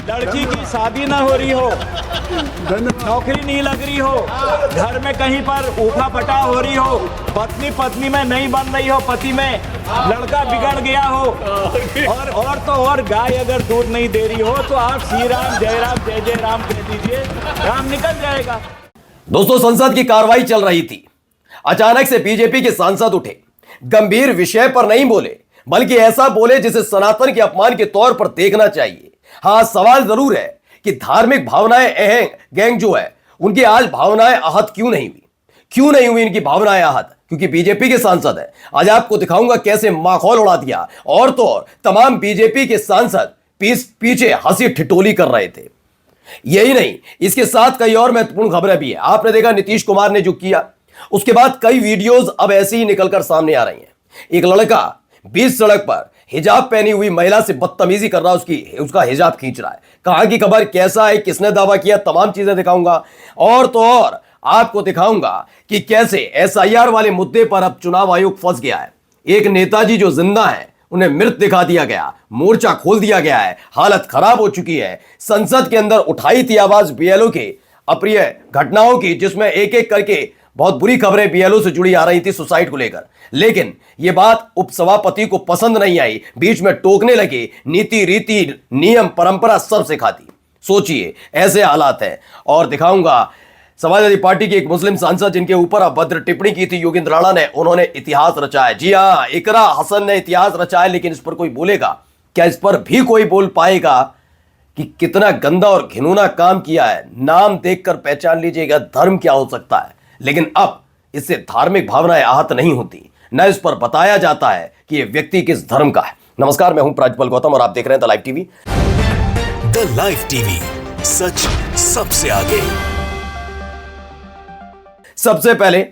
लड़की की शादी ना हो रही हो, नौकरी नहीं लग रही हो, घर में कहीं पर ऊखा पटा हो रही हो, पत्नी पत्नी में नहीं बन रही हो, पति में लड़का बिगड़ गया हो, और तो और गाय अगर दूध नहीं दे रही हो तो आप श्री राम जय जय राम कह दीजिए, राम निकल जाएगा। दोस्तों, संसद की कार्रवाई चल रही थी। अचानक से बीजेपी के सांसद उठे, गंभीर विषय पर नहीं बोले, बल्कि ऐसा बोले जिसे सनातन के अपमान के तौर पर देखना चाहिए। हाँ, सवाल जरूर है कि धार्मिक भावनाएं गैंग जो है उनकी आज भावनाएं आहत क्यों नहीं हुई इनकी भावनाएं आहत, क्योंकि बीजेपी के सांसद है। आज आपको दिखाऊंगा कैसे माखौल उड़ा दिया, और तो और तमाम बीजेपी के सांसद पीछे हंसी ठिठोली कर रहे थे। यही नहीं, इसके साथ कई और महत्वपूर्ण खबरें भी है। आपने देखा नीतीश कुमार ने जो किया, उसके बाद कई वीडियोस अब ऐसे ही निकलकर सामने आ रही हैं। एक लड़का बीच सड़क पर हिजाब पहनी हुई महिला से बदतमीजी कर रहा है, उसका हिजाब खींच रहा है। कहां की खबर, कैसा है, किसने दावा किया, तमाम चीजें दिखाऊंगा। और तो और आपको दिखाऊंगा कि कैसे एसआईआर वाले मुद्दे पर अब चुनाव आयोग फंस गया है। एक नेताजी जो जिंदा है उन्हें मृत दिखा दिया गया, मोर्चा खोल दिया गया है, हालत खराब हो चुकी है। संसद के अंदर उठाई थी आवाज बीएलओ की अप्रिय घटनाओं की, जिसमें एक एक करके बहुत बुरी खबरें बीएलओ से जुड़ी आ रही थी सुसाइड को लेकर। लेकिन यह बात उपसभापति को पसंद नहीं आई, बीच में टोकने लगे। नीति रीति नियम परंपरा सब सिखाती। सोचिए, ऐसे हालात हैं। और दिखाऊंगा समाजवादी पार्टी की एक मुस्लिम सांसद जिनके ऊपर अभद्र टिप्पणी की थी योगेंद्र राणा ने, उन्होंने इतिहास रचा है। जी हां, इकरा हसन ने इतिहास रचा है, लेकिन इस पर कोई बोलेगा क्या? इस पर भी कोई बोल पाएगा कि कितना गंदा और घिनौना काम किया है? नाम देखकर पहचान लीजिएगा धर्म क्या हो सकता है। लेकिन अब इससे धार्मिक भावनाएं आहत नहीं होती, न इस पर बताया जाता है कि यह व्यक्ति किस धर्म का है। नमस्कार, मैं हूं प्राजपल गौतम और आप देख रहे हैं the live TV. The live TV, सच सबसे आगे। सबसे पहले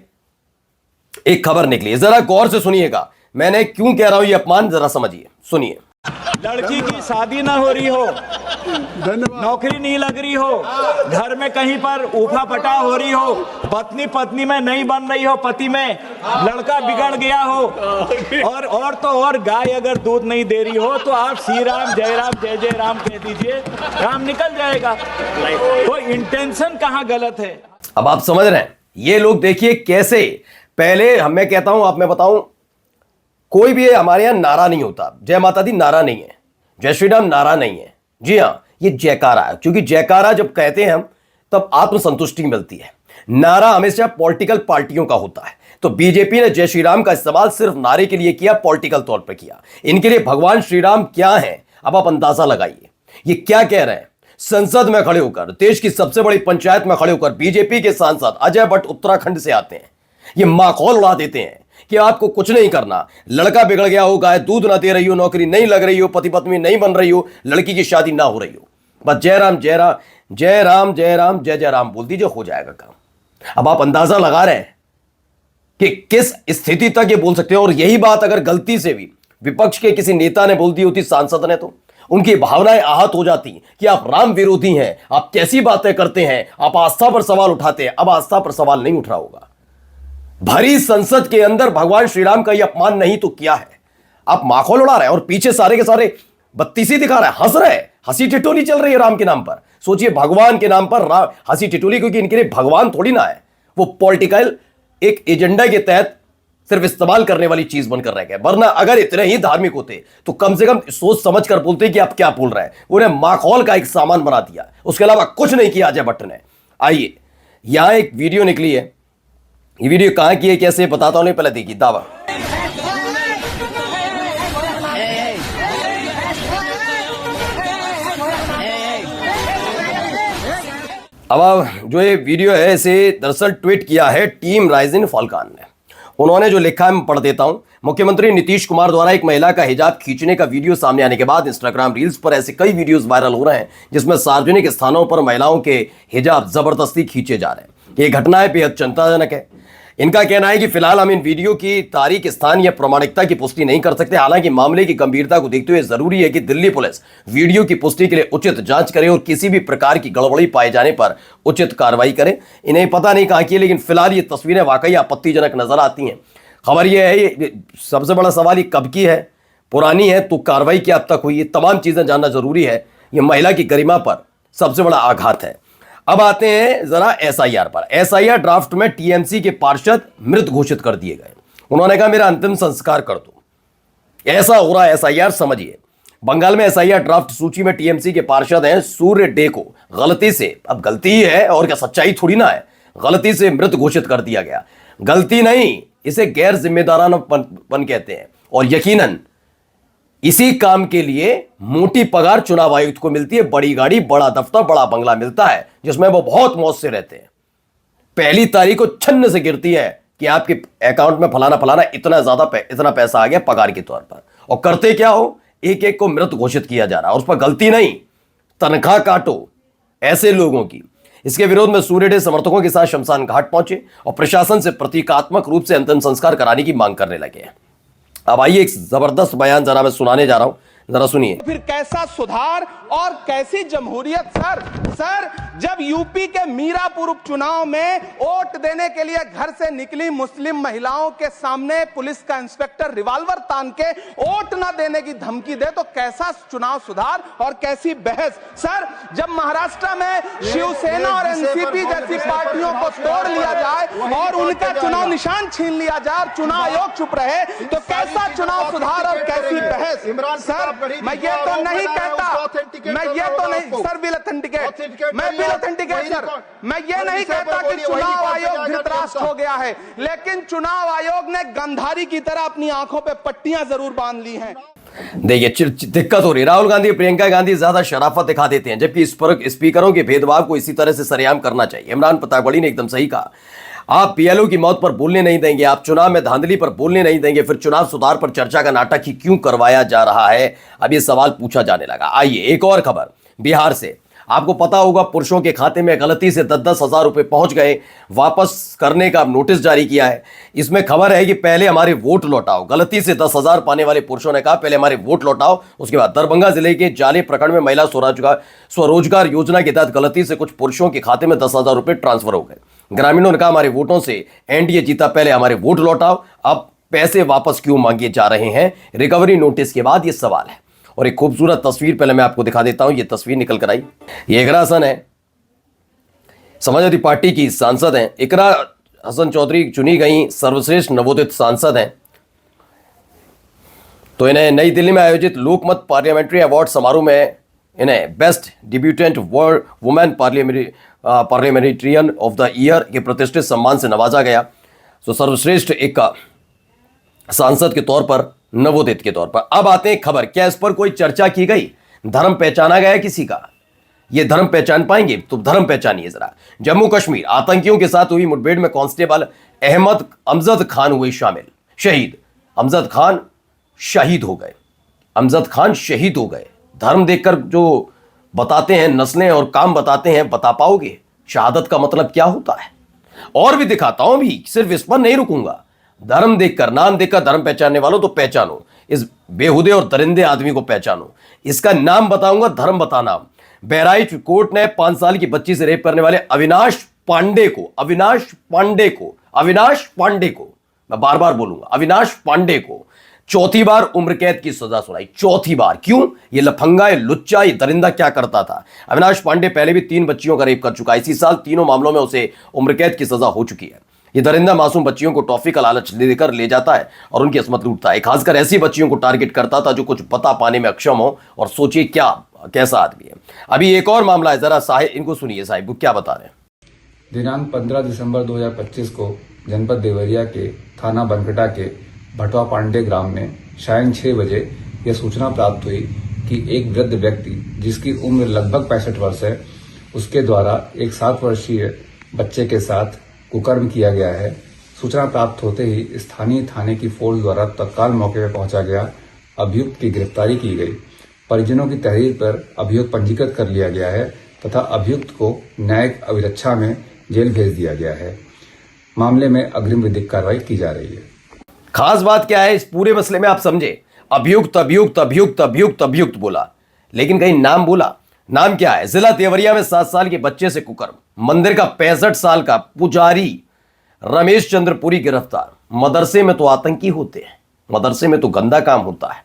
एक खबर निकली, जरा गौर से सुनिएगा। मैंने क्यों कह रहा हूं ये अपमान, जरा समझिए, सुनिए। लड़की की शादी ना हो रही हो, नौकरी नहीं लग रही हो, घर में कहीं पर ऊखा पटा हो रही हो, पत्नी पत्नी में नहीं बन रही हो, पति में लड़का बिगड़ गया हो, और तो और गाय अगर दूध नहीं दे रही हो तो आप श्री राम जय जय राम कह दीजिए, राम निकल जाएगा। तो इंटेंशन कहाँ गलत है? अब आप समझ रहे हैं। ये लोग देखिए कैसे, पहले मैं कहता हूं, आप मैं बताऊं, कोई भी हमारे यहां नारा नहीं होता। जय माता दी नारा नहीं है, जय श्री राम नारा नहीं है। जी हां, ये जयकारा है, क्योंकि जयकारा जब कहते हैं हम तब आत्मसंतुष्टि मिलती है। नारा हमेशा पॉलिटिकल पार्टियों का होता है। तो बीजेपी ने जय श्री राम का इस्तेमाल सिर्फ नारे के लिए किया, पॉलिटिकल तौर पर किया। इनके लिए भगवान श्री राम क्या है, अब आप अंदाजा लगाइए। ये क्या कह रहे हैं? संसद में खड़े होकर, देश की सबसे बड़ी पंचायत में खड़े होकर बीजेपी के सांसद अजय भट्ट उत्तराखंड से आते हैं, ये माखौल उड़ा देते हैं कि आपको कुछ नहीं करना। लड़का बिगड़ गया हो, गाय दूध ना दे रही हो, नौकरी नहीं लग रही हो, पति पत्नी नहीं बन रही हो, लड़की की शादी ना हो रही हो, बस जय राम जय राम जय राम जय राम जय जय राम बोल दीजिए, हो जाएगा काम। अब आप अंदाजा लगा रहे हैं कि किस स्थिति तक ये बोल सकते हैं। और यही बात अगर गलती से भी विपक्ष के किसी नेता ने बोल दी होती, सांसद ने, तो उनकी भावनाएं आहत हो जाती कि आप राम विरोधी हैं, आप कैसी बातें करते हैं, आप आस्था पर सवाल उठाते हैं। अब आस्था पर सवाल नहीं उठ रहा होगा। भरी संसद के अंदर भगवान श्री राम का यह अपमान नहीं तो क्या है? आप माखौल उड़ा रहे हैं और पीछे सारे के सारे बत्तीसी दिखा रहे हैं, हंस रहे हैं, हंसी टिटोली चल रही है राम के नाम पर। सोचिए, भगवान के नाम पर हंसी टिटोली, क्योंकि इनके लिए भगवान थोड़ी ना है, वो पॉलिटिकल एक एजेंडा के तहत सिर्फ इस्तेमाल करने वाली चीज बनकर रह गए। वरना अगर इतने ही धार्मिक होते तो कम से कम सोच समझ कर बोलते कि आप क्या बोल रहे हैं। उन्हें माखौल का एक सामान बना दिया, उसके अलावा कुछ नहीं किया अजय भट्ट ने। आइए, यहां एक वीडियो निकली है। ये वीडियो कहां की है, कैसे, बताता हूं, नहीं पहले देखिए दावा। अब जो ये वीडियो है, इसे दरअसल ट्वीट किया है टीम राइजिन फॉलकान ने। उन्होंने जो लिखा है मैं पढ़ देता हूं। मुख्यमंत्री नीतीश कुमार द्वारा एक महिला का हिजाब खींचने का वीडियो सामने आने के बाद इंस्टाग्राम रील्स पर ऐसे कई वीडियोस वायरल हो रहे हैं जिसमें सार्वजनिक स्थानों पर महिलाओं के हिजाब जबरदस्ती खींचे जा रहे हैं। ये घटनाएं बेहद चिंताजनक है। इनका कहना है कि फिलहाल हम इन वीडियो की तारीख, स्थान या प्रामाणिकता की पुष्टि नहीं कर सकते। हालांकि मामले की गंभीरता को देखते हुए जरूरी है कि दिल्ली पुलिस वीडियो की पुष्टि के लिए उचित जांच करे और किसी भी प्रकार की गड़बड़ी पाए जाने पर उचित कार्रवाई करे। इन्हें पता नहीं कहां की है, लेकिन फिलहाल ये तस्वीरें वाकई आपत्तिजनक नजर आती हैं। खबर यह है, ये सबसे बड़ा सवाल ये कब की है, पुरानी है तो कार्रवाई क्या अब तक हुई है, तमाम चीजें जानना जरूरी है। यह महिला की गरिमा पर सबसे बड़ा आघात है। अब आते हैं जरा एसआईआर पर। एसआईआर ड्राफ्ट में टीएमसी के पार्षद मृत घोषित कर दिए गए। उन्होंने कहा मेरा अंतिम संस्कार कर दो। ऐसा हो रहा है एसआईआर, समझिए। बंगाल में एसआईआर ड्राफ्ट सूची में टीएमसी के पार्षद हैं सूर्य डे को गलती से, अब गलती ही है और क्या, सच्चाई थोड़ी ना है, गलती से मृत घोषित कर दिया गया। गलती नहीं, इसे गैर जिम्मेदारानापन कहते हैं। और यकीनन इसी काम के लिए मोटी पगार चुनाव आयुक्त को मिलती है। बड़ी गाड़ी, बड़ा दफ्तर, बड़ा बंगला मिलता है जिसमें वो बहुत मौज से रहते हैं। पहली तारीख को छन्न से गिरती है कि आपके अकाउंट में फलाना फलाना इतना पैसा आ गया पगार के तौर पर। और करते क्या हो, एक एक को मृत घोषित किया जा रहा है। उस पर गलती नहीं, तनख्वाह काटो ऐसे लोगों की। इसके विरोध में सूर्य डे समर्थकों के साथ शमशान घाट पहुंचे और प्रशासन से प्रतीकात्मक रूप से अंतिम संस्कार कराने की मांग करने लगे। अब आइए एक जबरदस्त बयान जरा मैं सुनाने जा रहा हूं, जरा सुनिए। फिर कैसा सुधार और कैसी जमहूरियत सर, जब यूपी के मीरापुर उपचुनाव में वोट देने के लिए घर से निकली मुस्लिम महिलाओं के सामने पुलिस का इंस्पेक्टर रिवॉल्वर तान के वोट ना देने की धमकी दे, तो कैसा चुनाव सुधार और कैसी बहस। सर, जब महाराष्ट्र में शिवसेना और एनसीपी जैसी पार्टियों को तोड़ लिया जाए और उनका चुनाव निशान छीन लिया जाए और चुनाव आयोग चुप रहे, तो कैसा चुनाव सुधार और कैसी बहस। सर, मैं ये तो नहीं कहता, सर विल ऑथेंटिकेट, मैं विल ऑथेंटिकेट सर, मैं ये नहीं कहता कि चुनाव आयोग धृतराष्ट्र हो गया है, लेकिन चुनाव आयोग ने गंधारी की तरह अपनी आंखों पे पट्टियां जरूर बांध ली हैं। देखिए दिक्कत हो रही है। राहुल गांधी, प्रियंका गांधी ज्यादा शराफत दिखा देते हैं, जबकि स्पीकरों के भेदभाव को इसी तरह से सरेआम करना चाहिए। इमरान प्रतापगढ़ी ने एकदम सही कहा, आप पीएलओ की मौत पर बोलने नहीं देंगे, आप चुनाव में धांधली पर बोलने नहीं देंगे, फिर चुनाव सुधार पर चर्चा का नाटक ही क्यों करवाया जा रहा है, अब ये सवाल पूछा जाने लगा। आइए एक और खबर बिहार से। आपको पता होगा पुरुषों के खाते में गलती से 10-10 हजार रुपए पहुंच गए, वापस करने का नोटिस जारी किया है। इसमें खबर है कि पहले हमारे वोट लौटाओ। गलती से 10,000 पाने वाले पुरुषों ने कहा पहले हमारे वोट लौटाओ। उसके बाद दरभंगा जिले के जाले प्रखंड में महिला स्वरोजगार योजना के तहत गलती से कुछ पुरुषों के खाते में 10,000 रुपए ट्रांसफर हो गए। ग्रामीणों ने कहा हमारे वोटों से एनडीए जीता, पहले हमारे वोट लौटाओ। अब पैसे वापस क्यों मांगे जा रहे हैं? रिकवरी नोटिस के बाद यह सवाल है। और एक खूबसूरत तस्वीर पहले मैं आपको दिखा देता हूं। यह तस्वीर निकल कर आई, ये इकरा हसन है, समाजवादी पार्टी की सांसद हैं। इकरा हसन चौधरी चुनी गई सर्वश्रेष्ठ नवोदित सांसद हैं। तो इन्हें नई दिल्ली में आयोजित लोकमत पार्लियामेंट्री अवार्ड समारोह में इन्हें best debutante women parliamentarian of the year के प्रतिष्ठित सम्मान से नवाजा गया। तो सर्वश्रेष्ठ एक सांसद के तौर पर, नवोदित के तौर पर। अब आते हैं खबर, क्या इस पर कोई चर्चा की गई? धर्म पहचाना गया किसी का? ये धर्म पहचान पाएंगे? तो धर्म पहचानिए जरा। जम्मू कश्मीर आतंकियों के साथ हुई मुठभेड़ में कांस्टेबल अमजद खान हुए शामिल, शहीद। अमजद खान शहीद हो गए, अमजद खान शहीद हो गए। धर्म देखकर जो बताते हैं, नस्लें और काम बताते हैं, बता पाओगे शहादत का मतलब क्या होता है? और भी दिखाता हूं, भी सिर्फ इस पर नहीं रुकूंगा। धर्म देखकर, नाम देखकर धर्म पहचानने वालों तो पहचानो, इस बेहुदे और दरिंदे आदमी को पहचानो। इसका नाम बताऊंगा, धर्म बता नाम। बहराइच कोर्ट ने 5 साल की बच्ची से रेप करने वाले अविनाश पांडे को, मैं बार बार बोलूंगा, अविनाश पांडे को चौथी बार उम्र कैद की सजा सुनाई। चौथी बार क्यों? ये लफंगा, ये लुच्चा, ये दरिंदा क्या करता था? अविनाश पांडे पहले भी 3 बच्चियों का रेप कर चुका है। इसी साल तीनों मामलों में उसे उम्र कैद की सजा हो चुकी है। ये दरिंदा मासूम बच्चियों को टॉफी का लालच देकर ले जाता है और उनकी अस्मत लूटता है। खासकर ऐसी बच्चियों को टारगेट करता था जो कुछ बता पाने में अक्षम हो। और सोचिए कैसा आदमी है। अभी एक और मामला है, जरा साहिब इनको सुनिए, साहिब वो क्या बता रहे हैं। दिनांक 15 दिसंबर 2025 को जनपद देवरिया के थाना बनकटा के भटवा पांडे ग्राम में शायद 6 बजे यह सूचना प्राप्त हुई कि एक वृद्ध व्यक्ति जिसकी उम्र लगभग 65 वर्ष है, उसके द्वारा एक 7 वर्षीय बच्चे के साथ कुकर्म किया गया है। सूचना प्राप्त होते ही स्थानीय थाने की फोर्स द्वारा तत्काल मौके पर पहुंचा गया। अभियुक्त की गिरफ्तारी की गई। परिजनों की तहरीर पर अभियुक्त पंजीकृत कर लिया गया है तथा अभियुक्त को न्यायिक अभिरक्षा में जेल भेज दिया गया है। मामले में अग्रिम विधिक कार्रवाई की जा रही है। खास बात क्या है इस पूरे मसले में, आप समझे? अभियुक्त अभियुक्त अभियुक्त अभियुक्त अभियुक्त बोला, लेकिन कहीं नाम बोला? नाम क्या है? जिला देवरिया में 7 साल के बच्चे से कुकर्म। मंदिर का 65 साल का पुजारी रमेश चंद्रपुरी गिरफ्तार। मदरसे में तो आतंकी होते हैं, मदरसे में तो गंदा काम होता है।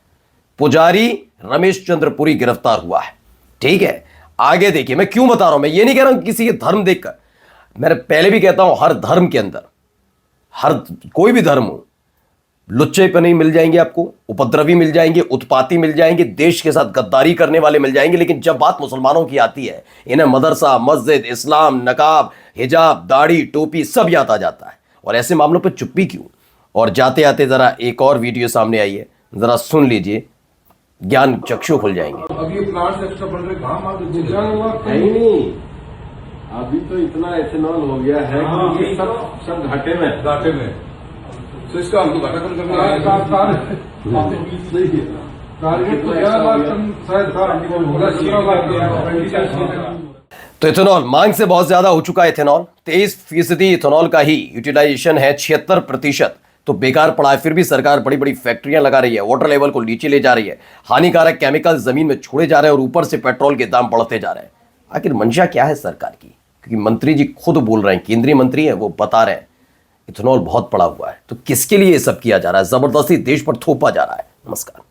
पुजारी रमेश चंद्रपुरी गिरफ्तार हुआ है। ठीक है, आगे देखिए, मैं क्यों बता रहा हूं, मैं ये नहीं कह रहा हूं किसी के धर्म देखकर, मैं पहले भी कहता हूं हर धर्म के अंदर, हर कोई भी धर्म हो, लुच्चे पे नहीं मिल जाएंगे आपको, उपद्रवी मिल जाएंगे, उत्पाती मिल जाएंगे, देश के साथ गद्दारी करने वाले मिल जाएंगे, लेकिन जब बात मुसलमानों की आती है, इन्हें मदरसा, मस्जिद, इस्लाम, नकाब, हिजाब, दाढ़ी, टोपी सब याद आ जाता है। और ऐसे मामलों पर चुप्पी क्यों? और जाते आते जरा एक और वीडियो सामने आई है, जरा सुन लीजिए, ज्ञान चक्षु खुल जाएंगे। अब ये प्लांट एक्स्ट्रा बन रहे कहाँ मार नहीं नहीं, अभी तो इतना एथेनॉल हो गया है कि ये सब घाटे में तो इसका हमको घाटा कम करना है। टारगेट तो 11 लाख टन शायद था। तो इथेनॉल मांग से बहुत ज्यादा हो चुका है। इथेनॉल 23% इथेनॉल का ही यूटिलाइजेशन है, 76% तो बेकार पड़ा है। फिर भी सरकार बड़ी बड़ी फैक्ट्रियां लगा रही है, वाटर लेवल को नीचे ले जा रही है, हानिकारक केमिकल जमीन में छोड़े जा रहे हैं और ऊपर से पेट्रोल के दाम बढ़ते जा रहे हैं। आखिर मंशा क्या है सरकार की? क्योंकि मंत्री जी खुद बोल रहे हैं, केंद्रीय मंत्री है, वो बता रहे हैं इथेनॉल बहुत पड़ा हुआ है, तो किसके लिए ये सब किया जा रहा है? जबरदस्ती देश पर थोपा जा रहा है। नमस्कार।